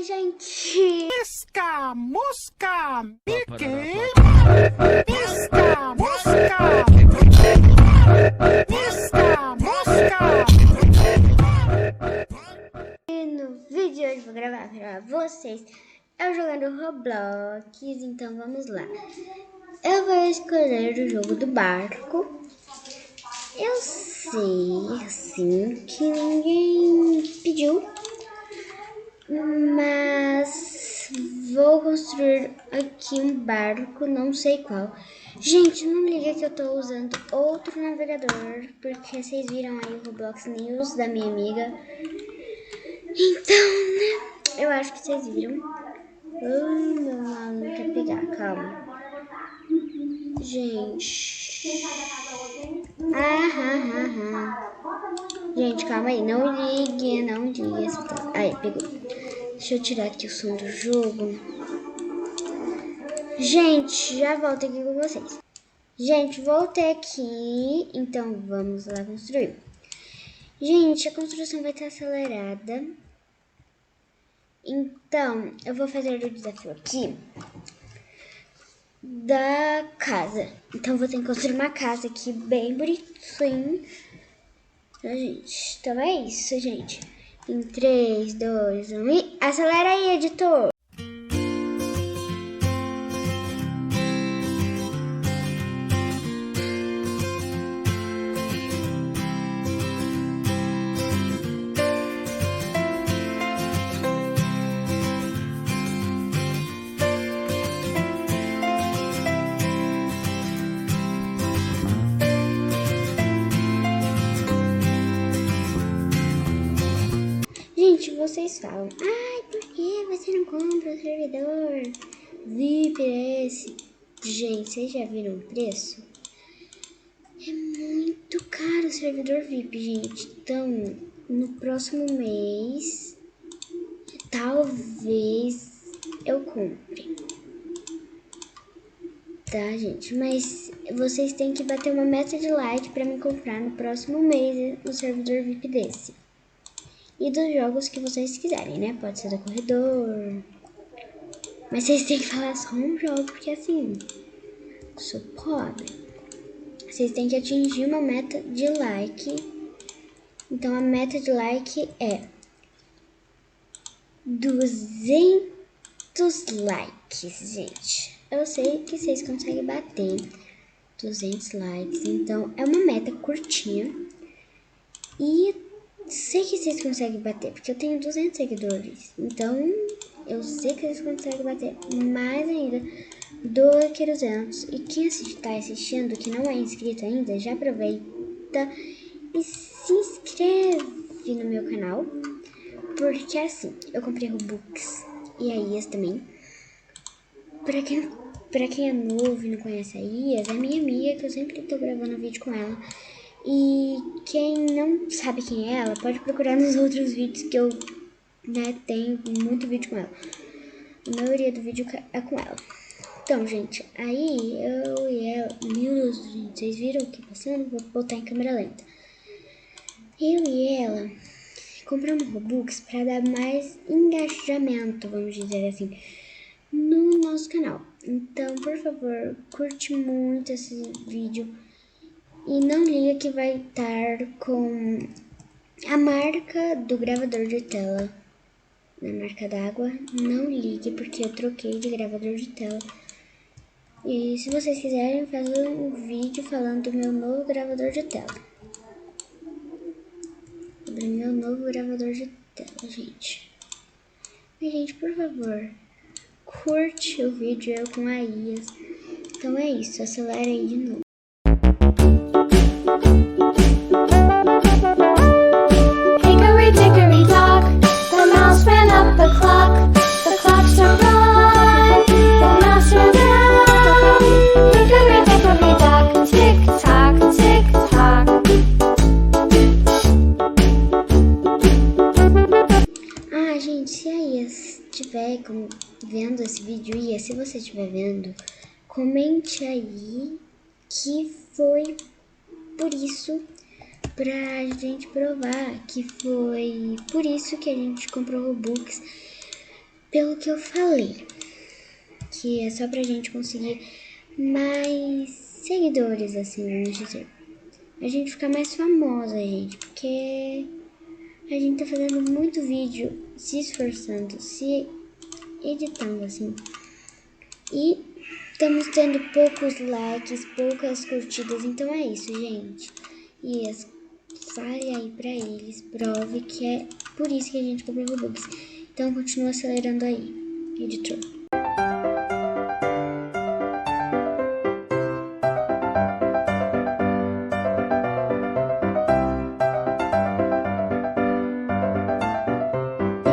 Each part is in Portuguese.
Oi, gente! Pisca, mosca, Mickey! Pisca, mosca! Pisca, mosca! E no vídeo de hoje eu vou gravar pra vocês eu jogando Roblox, então vamos lá. Eu vou escolher o jogo do barco. Eu sei, assim, que ninguém pediu, mas vou construir aqui um barco, não sei qual. Gente, não liga que eu tô usando outro navegador, porque vocês viram aí o Roblox News da minha amiga. Então, né, eu acho que vocês viram. Meu mal não quer pegar, calma. Gente. Gente, calma aí, não ligue essa tela. Aí, pegou. Deixa eu tirar aqui o som do jogo. Gente, já volto aqui com vocês. Gente, voltei aqui, então vamos lá construir. Gente, a construção vai estar acelerada. Então, eu vou fazer o desafio aqui da casa. Então, vou ter que construir uma casa aqui bem bonitinha. Gente, então é isso, gente. Em 3, 2, 1 e acelera aí, editor! Gente, vocês falam, ai, por que você não compra o servidor VIP esse? Gente, vocês já viram o preço? É muito caro o servidor VIP, gente. Então, no próximo mês, talvez eu compre. Tá, gente? Mas vocês têm que bater uma meta de like pra me comprar no próximo mês o servidor VIP desse. E dos jogos que vocês quiserem, né? Pode ser do corredor. Mas vocês têm que falar só um jogo, porque assim, sou pobre. Vocês têm que atingir uma meta de like. Então a meta de like é 200 likes, gente. Eu sei que vocês conseguem bater 200 likes. Então é uma meta curtinha. E sei que vocês conseguem bater, porque eu tenho 200 seguidores. Então, eu sei que vocês conseguem bater mais ainda do que 200. E quem está assistindo, que não é inscrito ainda, já aproveita e se inscreve no meu canal. Porque assim, eu comprei Robux e a IAS também. Pra quem é novo e não conhece a IAS, é minha amiga, que eu sempre tô gravando vídeo com ela. E quem não sabe quem é ela, pode procurar nos outros vídeos que eu, né, tenho muito vídeo com ela. A maioria do vídeo é com ela. Então, gente, aí eu e ela... Meu Deus, gente, vocês viram o que passando? Vou botar em câmera lenta. Eu e ela compramos Robux pra dar mais engajamento, vamos dizer assim, no nosso canal. Então, por favor, curte muito esse vídeo. E não liga que vai estar com a marca do gravador de tela na marca d'água. Não ligue porque eu troquei de gravador de tela. E se vocês quiserem fazer um vídeo falando do meu novo gravador de tela. Do meu novo gravador de tela, gente. E, gente, por favor, curte o vídeo eu com a IAS. Então é isso, acelera aí de novo. Gente, se a IAS estiver vendo esse vídeo, e se você estiver vendo, comente aí que foi por isso, pra gente provar que foi por isso que a gente comprou Robux. pelo que eu falei, que é só pra gente conseguir mais seguidores, assim, vamos dizer. A gente ficar mais famosa, gente, porque a gente tá fazendo muito vídeo, se esforçando, se editando, assim. E estamos tendo poucos likes, poucas curtidas, então é isso, gente. E fale aí pra eles, prove que é por isso que a gente comprou Robux. Então continua acelerando aí, editor.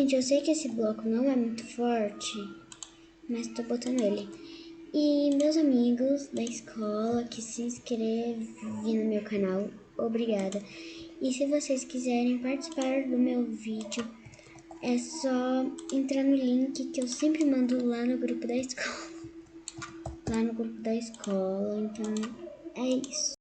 Gente, eu sei que esse bloco não é muito forte, mas tô botando ele. E meus amigos da escola que se inscrevem no meu canal, obrigada. E se vocês quiserem participar do meu vídeo, é só entrar no link que eu sempre mando lá no grupo da escola. Então é isso.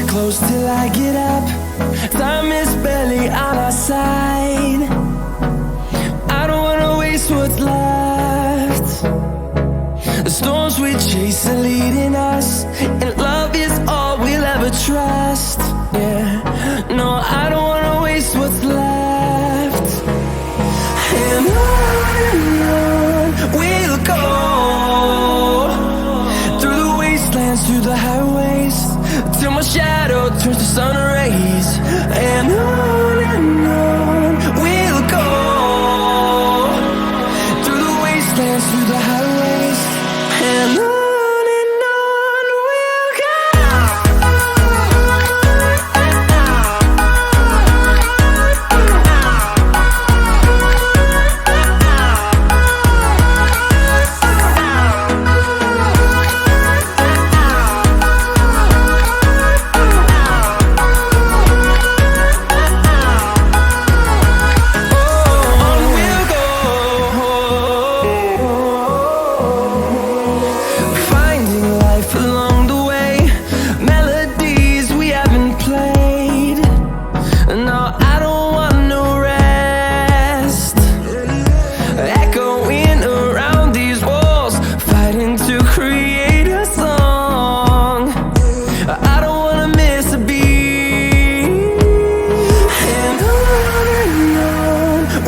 Close till I get up. Time is barely on our side. I don't wanna waste what's left. The storms we chase are leading us, and love is all we'll ever trust. Yeah, no, I don't wanna waste what's left. And on we'll go, through the wastelands, through the highways, till my shadow turns to sun rays. And on we'll go, through the wastelands, through the highways. And on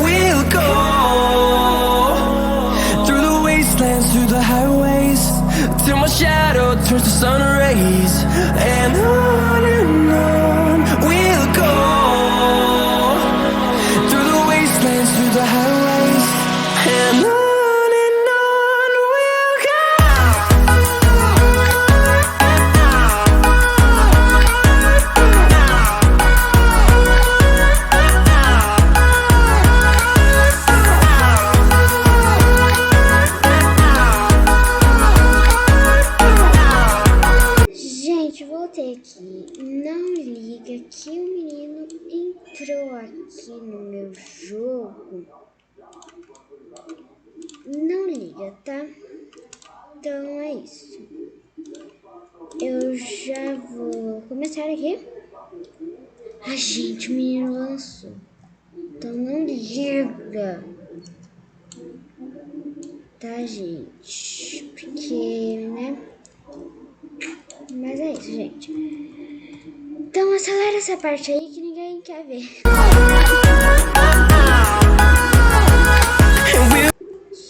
we'll go. Through the highways, till my shadow turns to sun rays. And on we'll go, through the wastelands, through the highways. And on we'll go. Voltei aqui, não liga que o menino entrou aqui no meu jogo, não liga, tá? Então é isso, eu já vou começar aqui. Ah, gente, o menino lançou, então não liga, tá, gente? Porque, né? Mas é isso, gente. Então acelera essa parte aí que ninguém quer ver.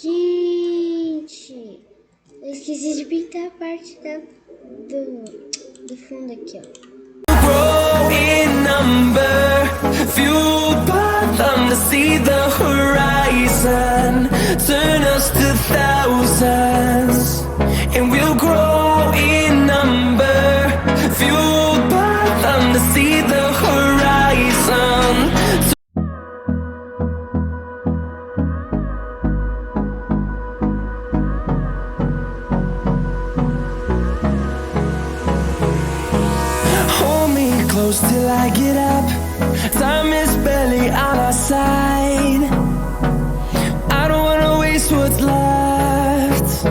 Gente, eu esqueci de pintar a parte do fundo aqui, ó. Grow in number, fueled by them to see the horizon, turn us to thousands, and we'll grow in number, fueled by them to see the horizon. Hold me close till I get up. Time is barely on our side. I don't wanna waste what's left.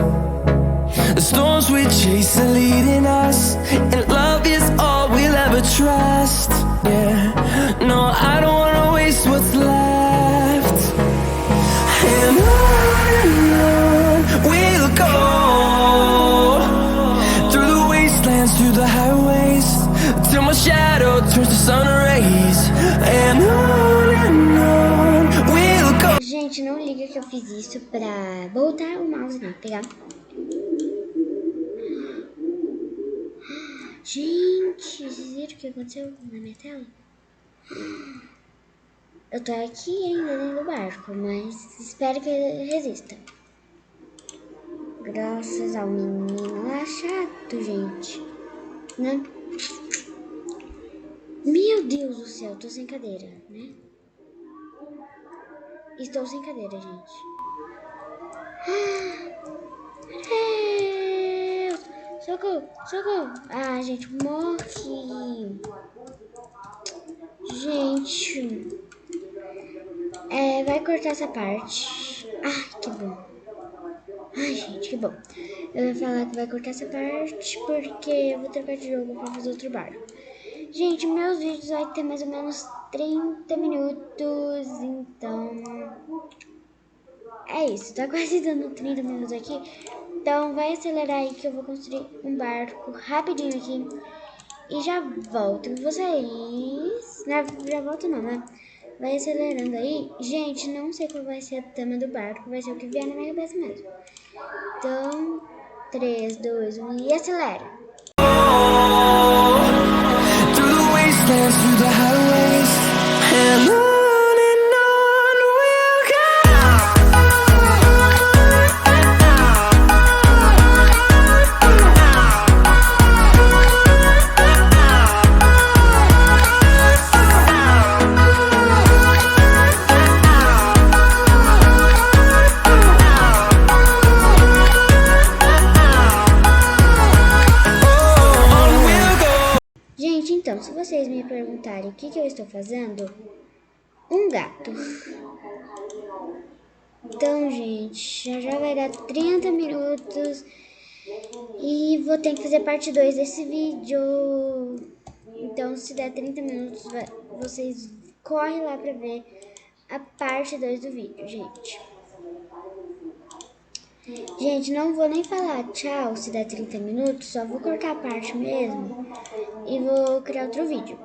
The storm storms we chase are leading us, and love is all we'll ever trust. Yeah, no, I don't wanna waste what's left. And on we'll go, through the wastelands, through the highways, till my shadow turns to sun rays. And on we'll go. Gente, não liga que eu fiz isso pra voltar o mouse, não, pegar. Gente, vocês viram o que aconteceu na minha tela? Eu tô aqui ainda dentro do barco, mas espero que resista. Graças ao menino lá chato, gente. Né? Meu Deus do céu, tô sem cadeira, né? Estou sem cadeira, gente. Socorro, socorro. Ah, gente, morre. Gente. Vai cortar essa parte. Ah, que bom. Ai, gente, que bom. Eu ia falar que vai cortar essa parte porque eu vou trocar de jogo pra fazer outro barco. Gente, meus vídeos vai ter mais ou menos 30 minutos, então... É isso, tá quase dando 30 minutos aqui. Então vai acelerar aí que eu vou construir um barco rapidinho aqui. E já volto com vocês. Não, já volto não, né? Vai acelerando aí. Gente, não sei qual vai ser o tema do barco. Vai ser o que vier na minha cabeça mesmo. Então, 3, 2, 1 e acelera. Through the wastelands, through the highways, and on we'll go. Gente, então, se vocês me perguntarem o que eu estou fazendo, um gato. Então, gente, já vai dar 30 minutos e vou ter que fazer parte 2 desse vídeo. Então, se der 30 minutos, vocês correm lá pra ver a parte 2 do vídeo, gente. Gente, não vou nem falar tchau se der 30 minutos, só vou cortar a parte mesmo e vou criar outro vídeo.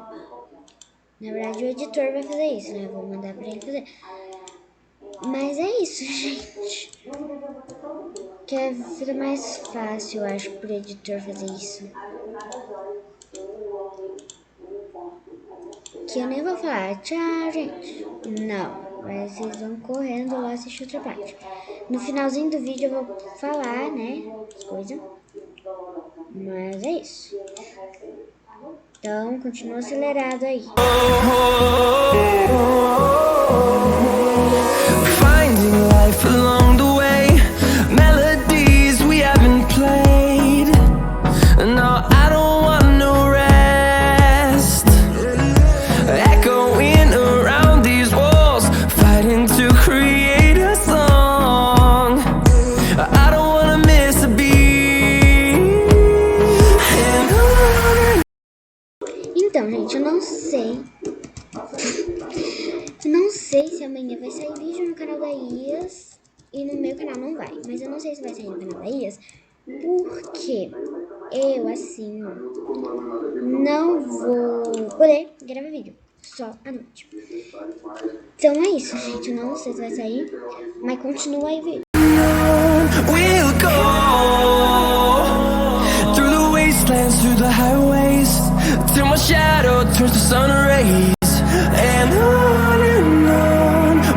Na verdade, o editor vai fazer isso, né? Eu vou mandar pra ele fazer. Mas é isso, gente. Que fica mais fácil, eu acho, pro editor fazer isso. Que eu nem vou falar tchau, gente. Não. Mas vocês vão correndo lá assistir outra parte. No finalzinho do vídeo eu vou falar, né, as coisas. Mas é isso. Então, continua acelerado aí. Finding life along the way, melodies we haven't played. No, I don't want no rest. Echoing around these walls, fighting to create a song. I don't wanna miss a beat. And on. Então, gente, eu não sei. Eu não sei se amanhã vai sair vídeo no canal da Ias e no meu canal não vai. Mas eu não sei se vai sair no canal da Ias porque eu, assim, não vou poder gravar vídeo só à noite. Então é isso, gente. Eu não sei se vai sair, mas continua aí o vídeo. We'll go through the wastelands, through the highways, till my shadow turns to sun rays. And on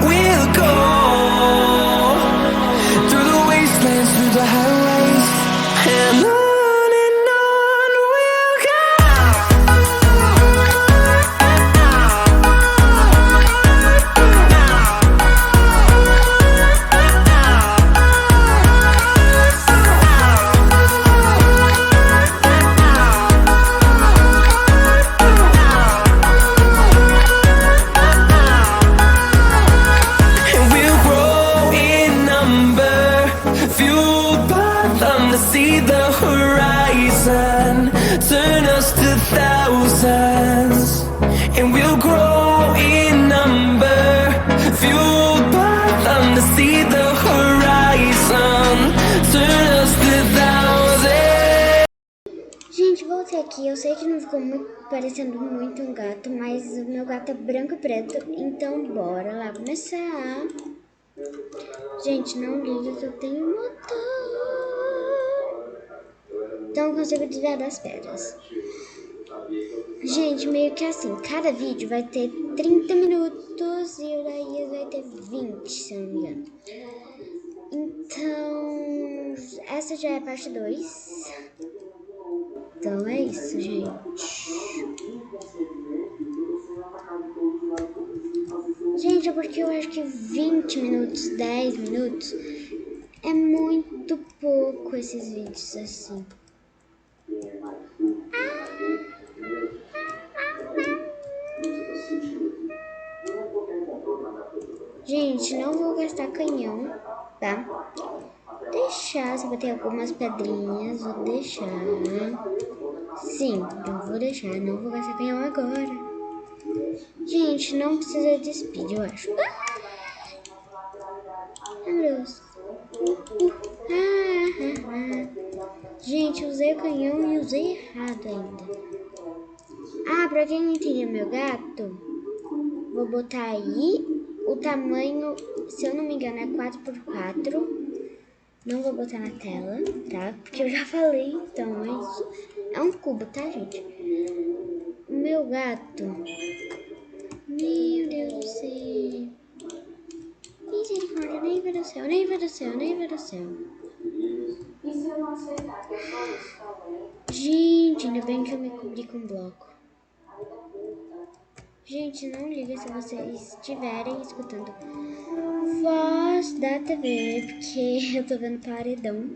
we'll go through the wastelands, through the highways, and on we'll go. see the horizon, turn us to thousands, and we'll grow in number, fueled by them to see the horizon, turn us to thousands. Gente, voltei aqui. Eu sei que não ficou muito parecendo muito um gato, mas o meu gato é branco e preto, então bora lá começar. Gente, não liga que eu tenho motor. Então eu consigo desviar das pedras. Gente, meio que assim, cada vídeo vai ter 30 minutos e o daí vai ter 20, se eu não me engano. Então, essa já é a parte 2. Então é isso, gente. Gente, é porque eu acho que 20 minutos, 10 minutos é muito pouco esses vídeos assim. Gente, não vou gastar canhão, tá? Deixar, se bater algumas pedrinhas, vou deixar. Sim, eu vou deixar, não vou gastar canhão agora. Gente, não precisa de speed, eu acho. Ai, meu Deus. Gente, usei o canhão e usei errado ainda. Ah, pra quem não entendeu meu gato, vou botar aí o tamanho, se eu não me engano, é 4x4. Não vou botar na tela, tá? Porque eu já falei, então é isso. É um cubo, tá, gente? O meu gato... Meu Deus do céu. Misericórdia, nem vai do céu, nem vai do céu, nem vai do céu. Gente, ainda bem que eu me cobri com bloco. Gente, não liga se vocês estiverem escutando voz da TV, porque eu tô vendo paredão.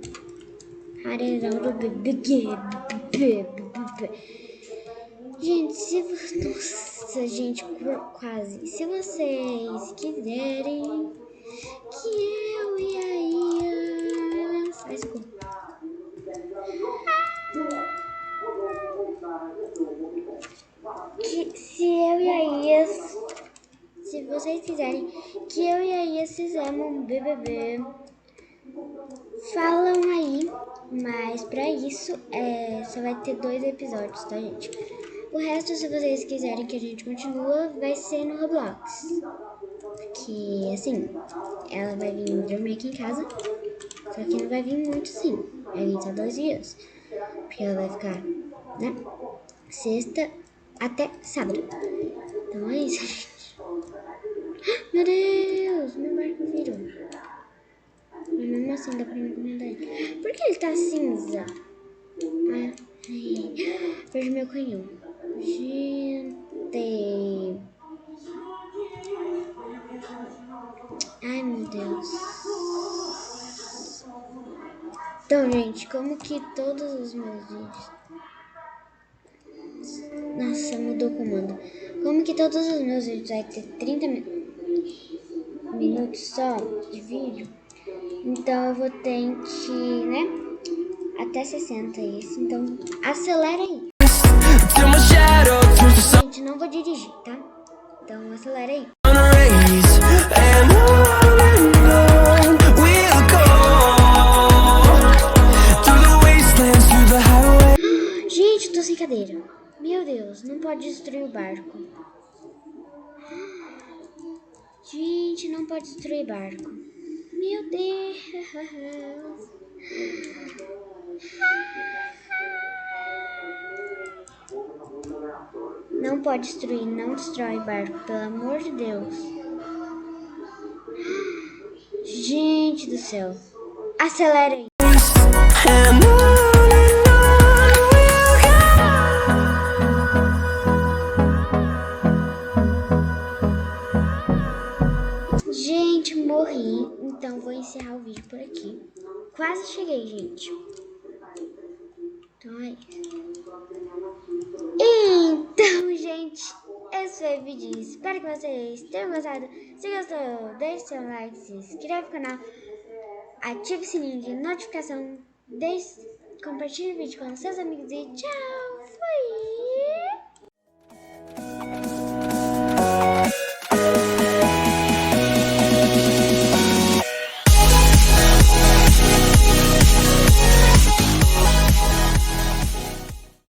Paredão do bebê. Gente, se vocês... Nossa, gente, quase. Se vocês quiserem que eu e a Ia... Ai, desculpa. Se eu e a Ia... Se vocês quiserem que eu e a Ia fizemos um BBB, falam aí. Mas pra isso, só vai ter 2 episódios, tá, gente? O resto, se vocês quiserem que a gente continue, vai ser no Roblox. Porque, assim, ela vai vir dormir aqui em casa. Só que não vai vir muito, sim. Vai vir só 2 dias. Porque ela vai ficar, né? Sexta até sábado. Então é isso, gente. Meu Deus, meu barco virou. Mas mesmo assim dá pra me incomodar ele. Por que ele tá cinza? Perdi meu canhão. Gente. Ai, meu Deus. Então, gente, como que todos os meus vídeos... Nossa, mudou o comando. Como que todos os meus vídeos vai ter 30 minutos só de vídeo, então eu vou ter que, né, até 60 isso. Então, acelera aí. Gente, não vou dirigir, tá? Então, acelera aí. Gente, tô sem cadeira. Meu Deus, não pode destruir o barco. Gente, não pode destruir barco. Meu Deus. Não pode destruir, não destrói barco, pelo amor de Deus. Gente do céu. Acelera aí. Gente, morri. Então vou encerrar o vídeo por aqui. Quase cheguei, gente. Então é isso. Então, gente, esse foi o vídeo. Espero que vocês tenham gostado. Se gostou, deixe seu like, se inscreve no canal, ative o sininho de notificação compartilhe o vídeo com seus amigos e tchau! Fui!